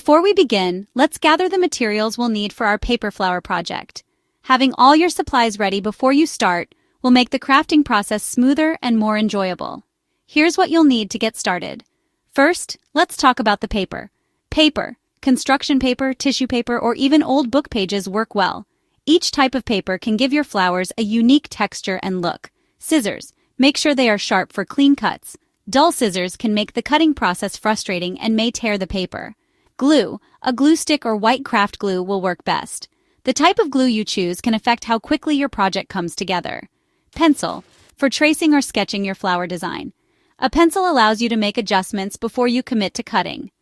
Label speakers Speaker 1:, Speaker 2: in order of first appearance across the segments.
Speaker 1: Before we begin, let's gather the materials we'll need for our paper flower project. Having all your supplies ready before you start will make the crafting process smoother and more enjoyable. Here's what you'll need to get started. First, let's talk about the paper. Paper, construction paper, tissue paper, or even old book pages work well. Each type of paper can give your flowers a unique texture and look. Scissors, make sure they are sharp for clean cuts. Dull scissors can make the cutting process frustrating and may tear the paper. Glue, a glue stick or white craft glue will work best. The type of glue you choose can affect how quickly your project comes together. Pencil, for tracing or sketching your flower design. A pencil allows you to make adjustments before you commit to cutting.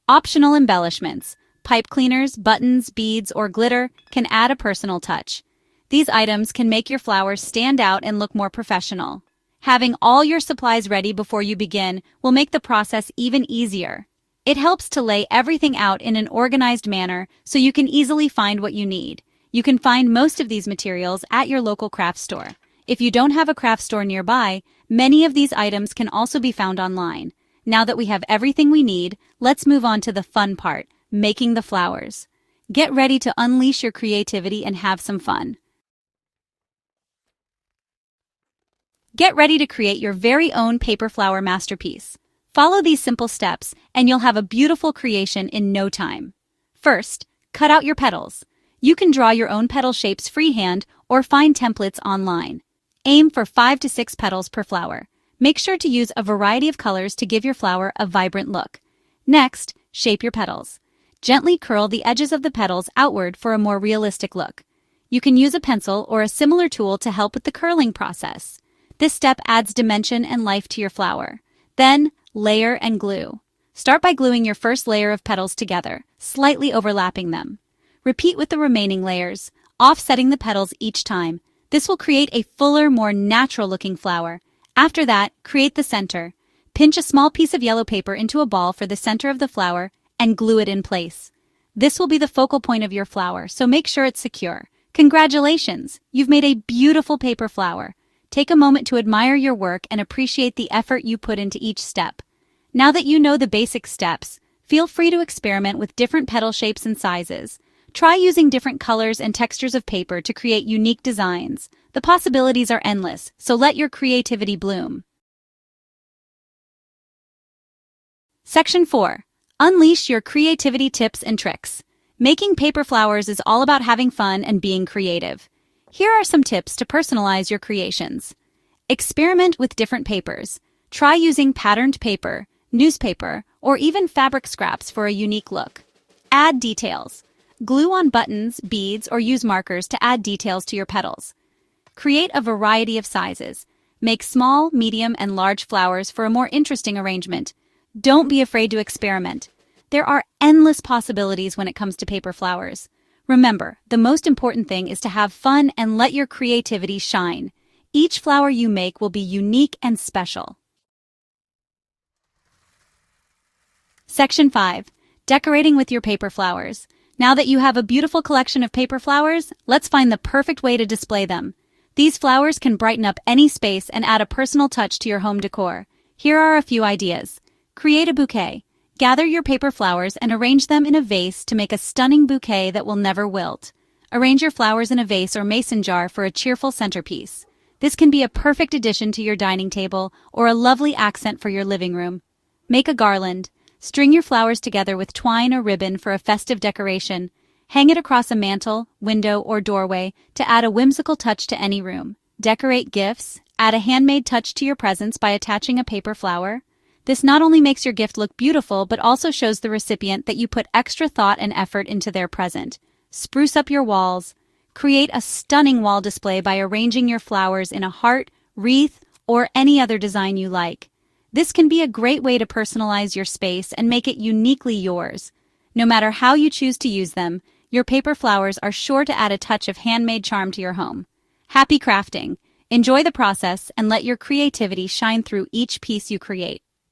Speaker 1: Optional embellishments, pipe cleaners, buttons, beads, or glitter can add a personal touch. These items can make your flowers stand out and look more professional. Having all your supplies ready before you begin will make the process even easier. It helps to lay everything out in an organized manner so you can easily find what you need. You can find most of these materials at your local craft store. If you don't have a craft store nearby, many of these items can also be found online. Now that we have everything we need, let's move on to the fun part, making the flowers. Get ready to unleash your creativity and have some fun. Get ready to create your very own paper flower masterpiece. Follow these simple steps, and you'll have a beautiful creation in no time. First, cut out your petals. You can draw your own petal shapes freehand or find templates online. Aim for 5 to 6 petals per flower. Make sure to use a variety of colors to give your flower a vibrant look. Next, shape your petals. Gently curl the edges of the petals outward for a more realistic look. You can use a pencil or a similar tool to help with the curling process. This step adds dimension and life to your flower. Then, layer and glue. Start by gluing your first layer of petals together, slightly overlapping them. Repeat with the remaining layers, offsetting the petals each time. This will create a fuller, more natural-looking flower. After that, create the center. Pinch a small piece of yellow paper into a ball for the center of the flower and glue it in place. This will be the focal point of your flower, so make sure it's secure. Congratulations! You've made a beautiful paper flower. Take a moment to admire your work and appreciate the effort you put into each step. Now that you know the basic steps, feel free to experiment with different petal shapes and sizes. Try using different colors and textures of paper to create unique designs. The possibilities are endless, so let your creativity bloom. Section 4. Unleash your creativity tips and tricks. Making paper flowers is all about having fun and being creative. Here are some tips to personalize your creations. Experiment with different papers. Try using patterned paper, newspaper, or even fabric scraps for a unique look. Add details. Glue on buttons, beads, or use markers to add details to your petals. Create a variety of sizes. Make small, medium, and large flowers for a more interesting arrangement. Don't be afraid to experiment. There are endless possibilities when it comes to paper flowers. Remember, the most important thing is to have fun and let your creativity shine. Each flower you make will be unique and special. Section 5. Decorating with your paper flowers. Now that you have a beautiful collection of paper flowers, let's find the perfect way to display them. These flowers can brighten up any space and add a personal touch to your home decor. Here are a few ideas. Create a bouquet. Gather your paper flowers and arrange them in a vase to make a stunning bouquet that will never wilt. Arrange your flowers in a vase or mason jar for a cheerful centerpiece. This can be a perfect addition to your dining table or a lovely accent for your living room. Make a garland. String your flowers together with twine or ribbon for a festive decoration. Hang it across a mantel, window, or doorway to add a whimsical touch to any room. Decorate gifts. Add a handmade touch to your presents by attaching a paper flower. This not only makes your gift look beautiful, but also shows the recipient that you put extra thought and effort into their present. Spruce up your walls. Create a stunning wall display by arranging your flowers in a heart, wreath, or any other design you like. This can be a great way to personalize your space and make it uniquely yours. No matter how you choose to use them, your paper flowers are sure to add a touch of handmade charm to your home. Happy crafting! Enjoy the process and let your creativity shine through each piece you create.